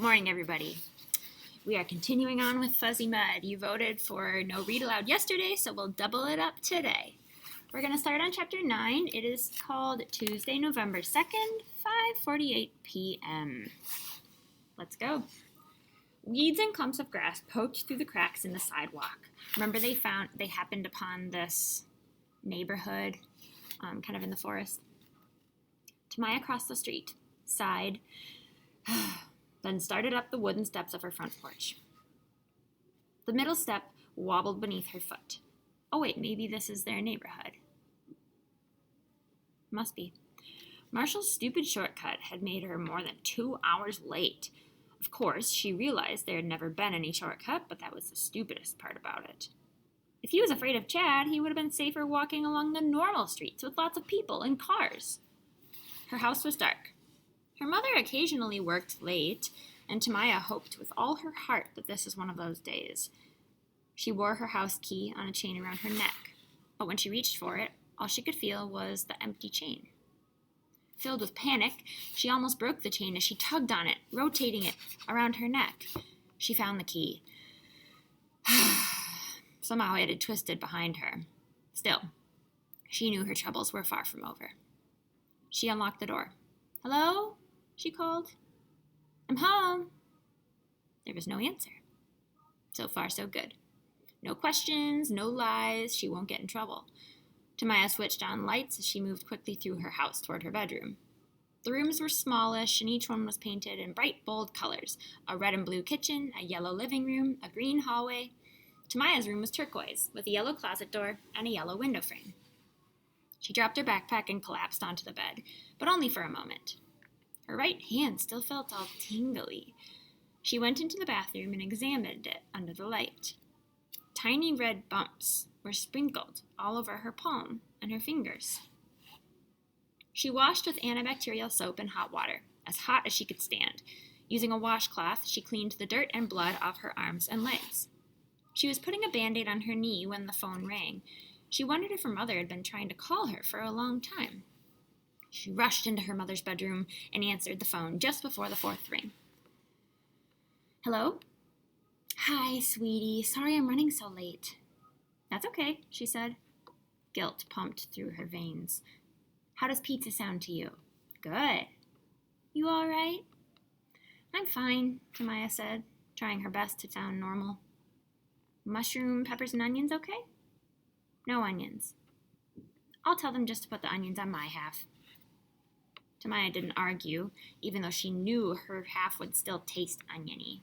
Morning, everybody. We are continuing on with Fuzzy Mud. You voted for no read aloud yesterday, so we'll double it up today. We're going to start on Chapter 9. It is called Tuesday, November 2nd, 5:48 p.m. Let's go. Weeds and clumps of grass poked through the cracks in the sidewalk. Remember they happened upon this neighborhood, kind of in the forest. Tamaya crossed the street, sighed, then started up the wooden steps of her front porch. The middle step wobbled beneath her foot. Oh wait, maybe this is their neighborhood. Must be. Marshall's stupid shortcut had made her more than 2 hours late. Of course, she realized there had never been any shortcut, but that was the stupidest part about it. If he was afraid of Chad, he would have been safer walking along the normal streets with lots of people and cars. Her house was dark. Her mother occasionally worked late, and Tamaya hoped with all her heart that this was one of those days. She wore her house key on a chain around her neck, but when she reached for it, all she could feel was the empty chain. Filled with panic, she almost broke the chain as she tugged on it, rotating it around her neck. She found the key. Somehow it had twisted behind her. Still, she knew her troubles were far from over. She unlocked the door. "Hello?" she called. "I'm home." There was no answer. So far, so good. No questions, no lies, she won't get in trouble. Tamaya switched on lights as she moved quickly through her house toward her bedroom. The rooms were smallish, and each one was painted in bright, bold colors. A red and blue kitchen, a yellow living room, a green hallway. Tamaya's room was turquoise, with a yellow closet door and a yellow window frame. She dropped her backpack and collapsed onto the bed, but only for a moment. Her right hand still felt all tingly. She went into the bathroom and examined it under the light. Tiny red bumps were sprinkled all over her palm and her fingers. She washed with antibacterial soap and hot water, as hot as she could stand. Using a washcloth, she cleaned the dirt and blood off her arms and legs. She was putting a Band-Aid on her knee when the phone rang. She wondered if her mother had been trying to call her for a long time. She rushed into her mother's bedroom and answered the phone just before the fourth ring. "Hello?" "Hi, sweetie. Sorry I'm running so late." "That's okay," she said. Guilt pumped through her veins. "How does pizza sound to you?" "Good." "You all right?" "I'm fine," Tamaya said, trying her best to sound normal. "Mushroom, peppers, and onions okay?" "No onions." "I'll tell them just to put the onions on my half." Tamaya didn't argue, even though she knew her half would still taste oniony.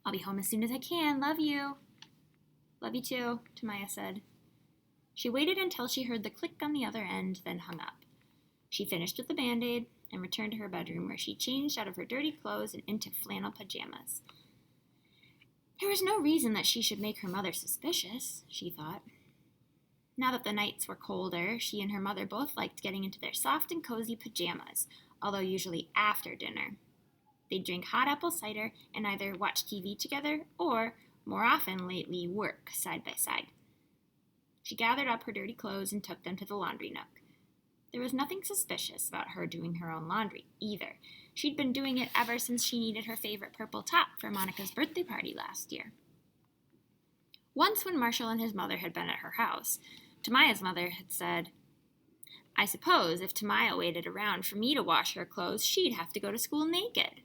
"I'll be home as soon as I can. Love you." "Love you too," Tamaya said. She waited until she heard the click on the other end, then hung up. She finished with the Band-Aid and returned to her bedroom, where she changed out of her dirty clothes and into flannel pajamas. There was no reason that she should make her mother suspicious, she thought. Now that the nights were colder, she and her mother both liked getting into their soft and cozy pajamas, although usually after dinner. They'd drink hot apple cider and either watch TV together or, more often lately, work side by side. She gathered up her dirty clothes and took them to the laundry nook. There was nothing suspicious about her doing her own laundry, either. She'd been doing it ever since she needed her favorite purple top for Monica's birthday party last year. Once when Marshall and his mother had been at her house, Tamaya's mother had said, "I suppose if Tamaya waited around for me to wash her clothes, she'd have to go to school naked."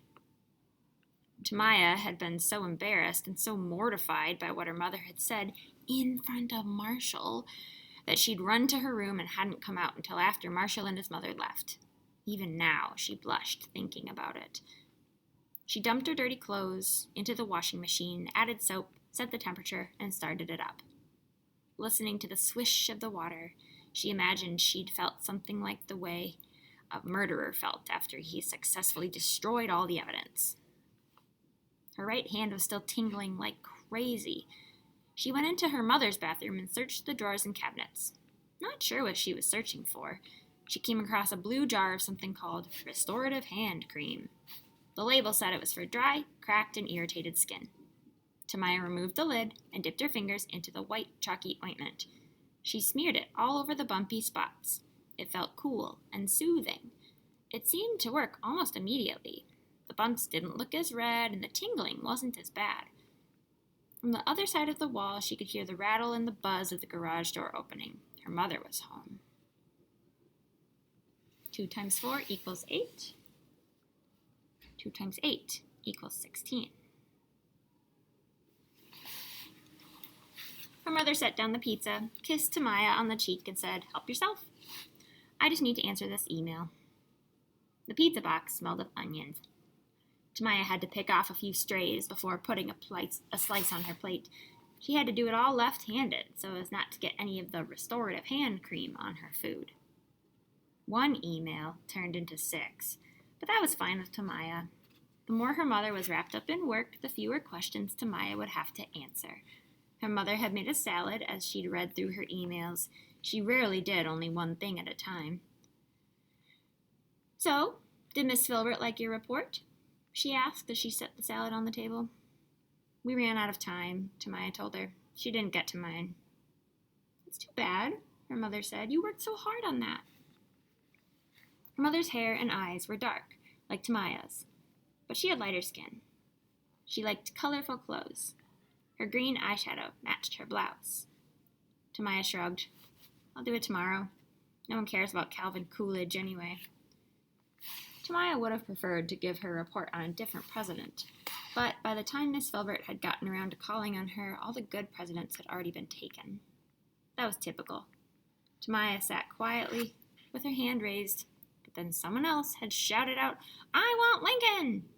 Tamaya had been so embarrassed and so mortified by what her mother had said in front of Marshall that she'd run to her room and hadn't come out until after Marshall and his mother left. Even now, she blushed thinking about it. She dumped her dirty clothes into the washing machine, added soap, set the temperature, and started it up. Listening to the swish of the water, she imagined she'd felt something like the way a murderer felt after he successfully destroyed all the evidence. Her right hand was still tingling like crazy. She went into her mother's bathroom and searched the drawers and cabinets. Not sure what she was searching for. She came across a blue jar of something called restorative hand cream. The label said it was for dry, cracked, and irritated skin. Tamaya removed the lid and dipped her fingers into the white, chalky ointment. She smeared it all over the bumpy spots. It felt cool and soothing. It seemed to work almost immediately. The bumps didn't look as red and the tingling wasn't as bad. From the other side of the wall, she could hear the rattle and the buzz of the garage door opening. Her mother was home. 2 times 4 equals 8. 2 times 8 equals 16. Her mother set down the pizza, kissed Tamaya on the cheek, and said, "Help yourself. I just need to answer this email." The pizza box smelled of onions. Tamaya had to pick off a few strays before putting a slice on her plate. She had to do it all left-handed so as not to get any of the restorative hand cream on her food. 1 email turned into 6, but that was fine with Tamaya. The more her mother was wrapped up in work, the fewer questions Tamaya would have to answer. Her mother had made a salad as she'd read through her emails. She rarely did only one thing at a time. "So, did Miss Filbert like your report?" she asked as she set the salad on the table. "We ran out of time," Tamaya told her. "She didn't get to mine." "It's too bad," her mother said. "You worked so hard on that." Her mother's hair and eyes were dark, like Tamaya's, but she had lighter skin. She liked colorful clothes. Her green eyeshadow matched her blouse. Tamaya shrugged. "I'll do it tomorrow. No one cares about Calvin Coolidge anyway." Tamaya would have preferred to give her report on a different president, but by the time Miss Filbert had gotten around to calling on her, all the good presidents had already been taken. That was typical. Tamaya sat quietly, with her hand raised, but then someone else had shouted out, "I want Lincoln!"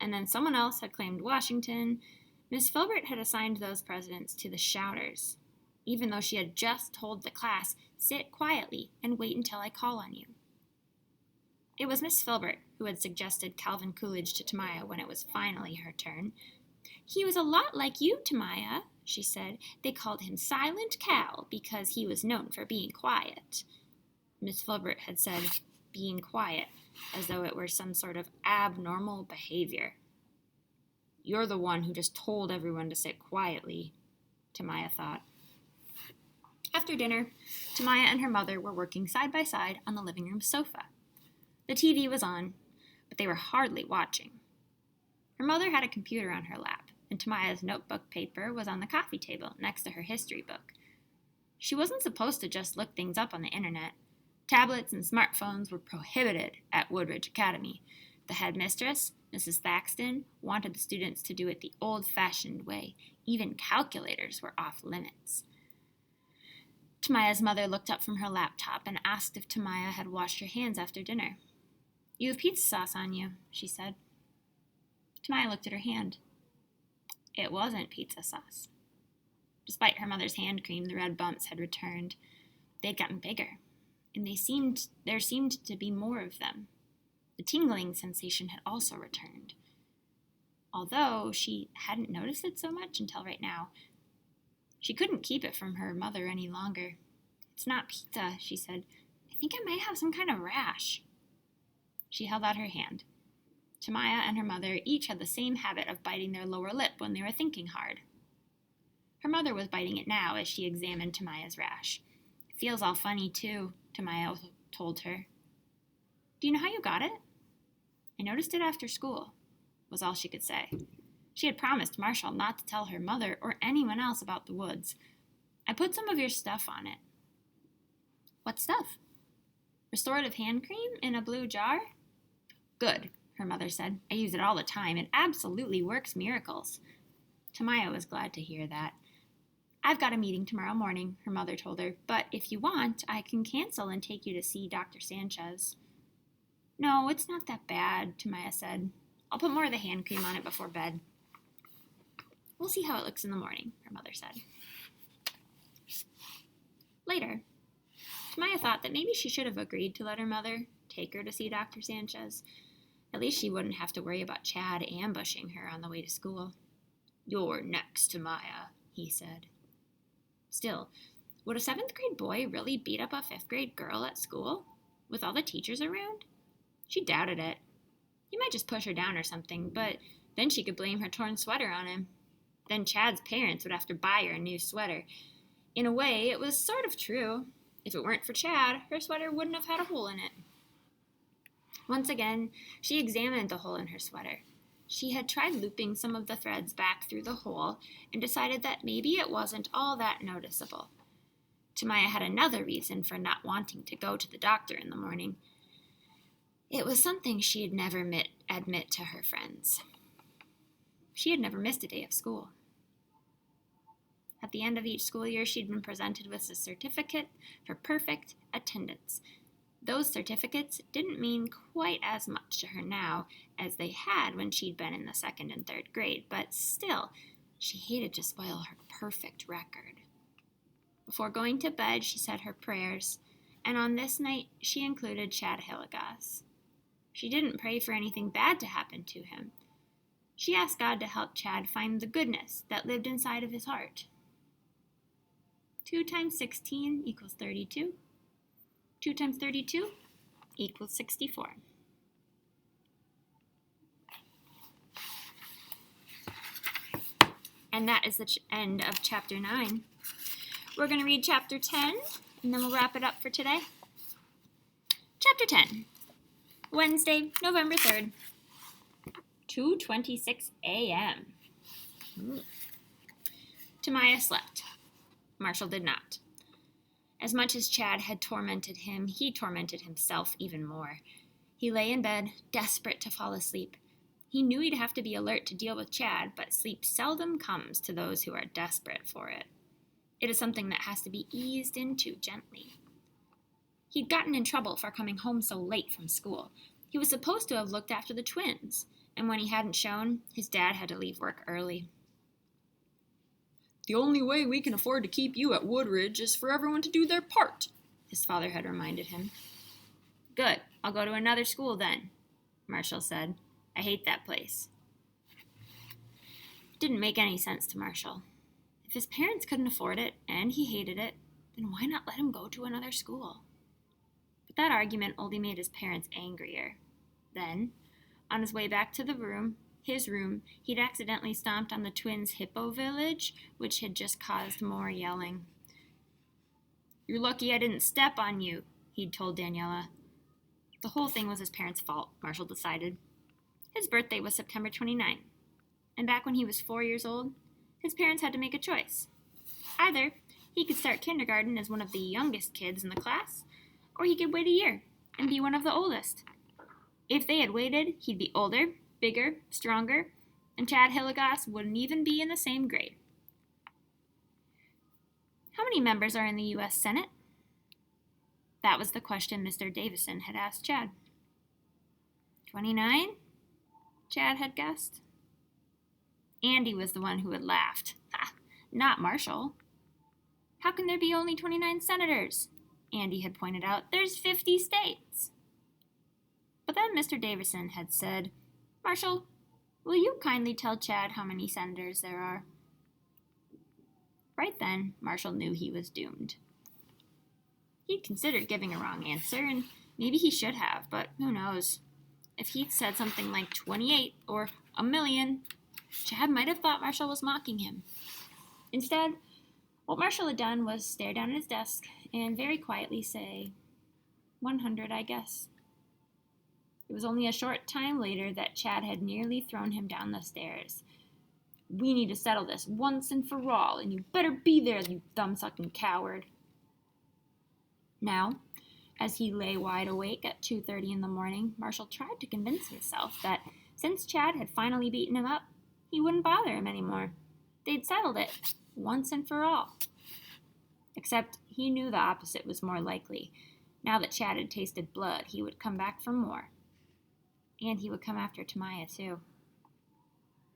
And then someone else had claimed Washington. Miss Filbert had assigned those presidents to the shouters, even though she had just told the class, "Sit quietly and wait until I call on you." It was Miss Filbert who had suggested Calvin Coolidge to Tamaya when it was finally her turn. "He was a lot like you, Tamaya," she said. "They called him Silent Cal because he was known for being quiet." Miss Filbert had said "being quiet" as though it were some sort of abnormal behavior. "You're the one who just told everyone to sit quietly," Tamaya thought. After dinner, Tamaya and her mother were working side by side on the living room sofa. The TV was on, but they were hardly watching. Her mother had a computer on her lap, and Tamaya's notebook paper was on the coffee table next to her history book. She wasn't supposed to just look things up on the internet. Tablets and smartphones were prohibited at Woodridge Academy. The headmistress, Mrs. Thaxton, wanted the students to do it the old-fashioned way. Even calculators were off limits. Tamaya's mother looked up from her laptop and asked if Tamaya had washed her hands after dinner. "You have pizza sauce on you," she said. Tamaya looked at her hand. It wasn't pizza sauce. Despite her mother's hand cream, the red bumps had returned. They had gotten bigger, and there seemed to be more of them. The tingling sensation had also returned, although she hadn't noticed it so much until right now. She couldn't keep it from her mother any longer. "It's not pizza," she said. "I think I might have some kind of rash." She held out her hand. Tamaya and her mother each had the same habit of biting their lower lip when they were thinking hard. Her mother was biting it now as she examined Tamaya's rash. "It feels all funny, too," Tamaya told her. "Do you know how you got it?" "I noticed it after school," was all she could say. She had promised Marshall not to tell her mother or anyone else about the woods. "I put some of your stuff on it." "What stuff?" "Restorative hand cream in a blue jar." "Good," her mother said. "I use it all the time. It absolutely works miracles." Tamaya was glad to hear that. "I've got a meeting tomorrow morning," her mother told her, "but if you want, I can cancel and take you to see Dr. Sanchez." "No, it's not that bad," Tamaya said. "I'll put more of the hand cream on it before bed." "We'll see how it looks in the morning," her mother said. Later, Tamaya thought that maybe she should have agreed to let her mother take her to see Dr. Sanchez. At least she wouldn't have to worry about Chad ambushing her on the way to school. "You're next, Tamaya," he said. Still, would a 7th grade boy really beat up a 5th grade girl at school, with all the teachers around? She doubted it. He might just push her down or something, but then she could blame her torn sweater on him. Then Chad's parents would have to buy her a new sweater. In a way, it was sort of true. If it weren't for Chad, her sweater wouldn't have had a hole in it. Once again, she examined the hole in her sweater. She had tried looping some of the threads back through the hole and decided that maybe it wasn't all that noticeable. Tamaya had another reason for not wanting to go to the doctor in the morning. It was something she'd never admit to her friends. She had never missed a day of school. At the end of each school year, she'd been presented with a certificate for perfect attendance. Those certificates didn't mean quite as much to her now as they had when she'd been in the 2nd and 3rd grade, but still, she hated to spoil her perfect record. Before going to bed, she said her prayers, and on this night, she included Chad Hillegas. She didn't pray for anything bad to happen to him. She asked God to help Chad find the goodness that lived inside of his heart. 2 times 16 equals 32. 2 times 32 equals 64. And that is the end of chapter 9. We're going to read chapter 10, and then we'll wrap it up for today. Chapter 10, Wednesday, November 3rd, 2:26 a.m. Tamaya slept. Marshall did not. As much as Chad had tormented him, he tormented himself even more. He lay in bed, desperate to fall asleep. He knew he'd have to be alert to deal with Chad, but sleep seldom comes to those who are desperate for it. It is something that has to be eased into gently. He'd gotten in trouble for coming home so late from school. He was supposed to have looked after the twins, and when he hadn't shown, his dad had to leave work early. "The only way we can afford to keep you at Woodridge is for everyone to do their part," his father had reminded him. "Good, I'll go to another school then," Marshall said. "I hate that place." It didn't make any sense to Marshall. If his parents couldn't afford it, and he hated it, then why not let him go to another school? But that argument only made his parents angrier. Then, on his way back to his room, he'd accidentally stomped on the twins' hippo village, which had just caused more yelling. "You're lucky I didn't step on you," he'd told Daniela. The whole thing was his parents' fault, Marshall decided. His birthday was September 29, and back when he was 4 years old, his parents had to make a choice. Either he could start kindergarten as one of the youngest kids in the class, or he could wait a year and be one of the oldest. If they had waited, he'd be older, bigger, stronger, and Chad Hillegas wouldn't even be in the same grade. How many members are in the U.S. Senate? That was the question Mr. Davison had asked Chad. 29? Chad had guessed. Andy was the one who had laughed. Ha! Not Marshall. "How can there be only 29 senators?" Andy had pointed out. "There's 50 states." But then Mr. Davison had said, "Marshall, will you kindly tell Chad how many senators there are?" Right then, Marshall knew he was doomed. He'd considered giving a wrong answer, and maybe he should have, but who knows. If he'd said something like 28 or a million, Chad might have thought Marshall was mocking him. Instead, what Marshall had done was stare down at his desk and very quietly say, 100, I guess. It was only a short time later that Chad had nearly thrown him down the stairs. "We need to settle this once and for all, and you better be there, you thumb-sucking coward." Now, as he lay wide awake at 2:30 in the morning, Marshall tried to convince himself that since Chad had finally beaten him up, he wouldn't bother him anymore. They'd settled it once and for all. Except he knew the opposite was more likely. Now that Chad had tasted blood, he would come back for more. And he would come after Tamaya, too.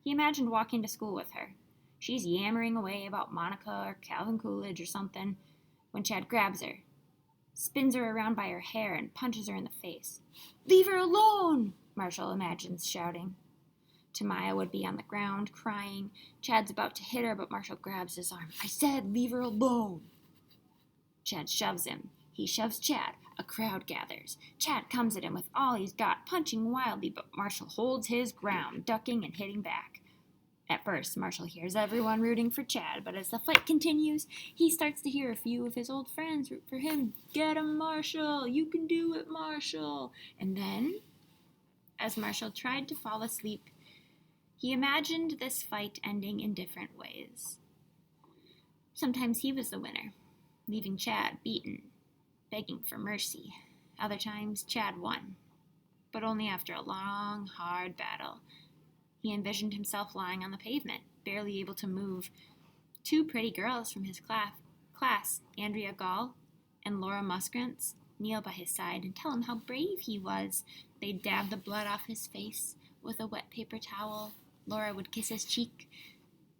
He imagined walking to school with her. She's yammering away about Monica or Calvin Coolidge or something, when Chad grabs her, spins her around by her hair, and punches her in the face. "Leave her alone!" Marshall imagines shouting. Tamaya would be on the ground, crying. Chad's about to hit her, but Marshall grabs his arm. "I said, leave her alone!" Chad shoves him. He shoves Chad. A crowd gathers. Chad comes at him with all he's got, punching wildly, but Marshall holds his ground, ducking and hitting back. At first, Marshall hears everyone rooting for Chad, but as the fight continues, he starts to hear a few of his old friends root for him. "Get him, Marshall! You can do it, Marshall!" And then As Marshall tried to fall asleep, he imagined this fight ending in different ways. Sometimes he was the winner, leaving Chad beaten, begging for mercy. Other times, Chad won, but only after a long, hard battle. He envisioned himself lying on the pavement, barely able to move. Two pretty girls from his class, Andrea Gall and Laura Muskrantz, kneel by his side and tell him how brave he was. They'd dab the blood off his face with a wet paper towel. Laura would kiss his cheek.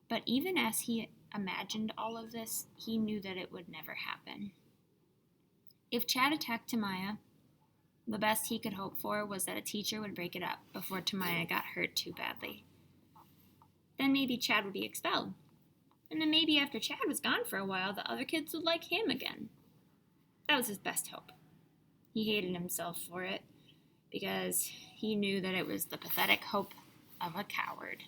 But even as he imagined all of this, he knew that it would never happen. If Chad attacked Tamaya, the best he could hope for was that a teacher would break it up before Tamaya got hurt too badly. Then maybe Chad would be expelled. And then maybe after Chad was gone for a while, the other kids would like him again. That was his best hope. He hated himself for it, because he knew that it was the pathetic hope of a coward.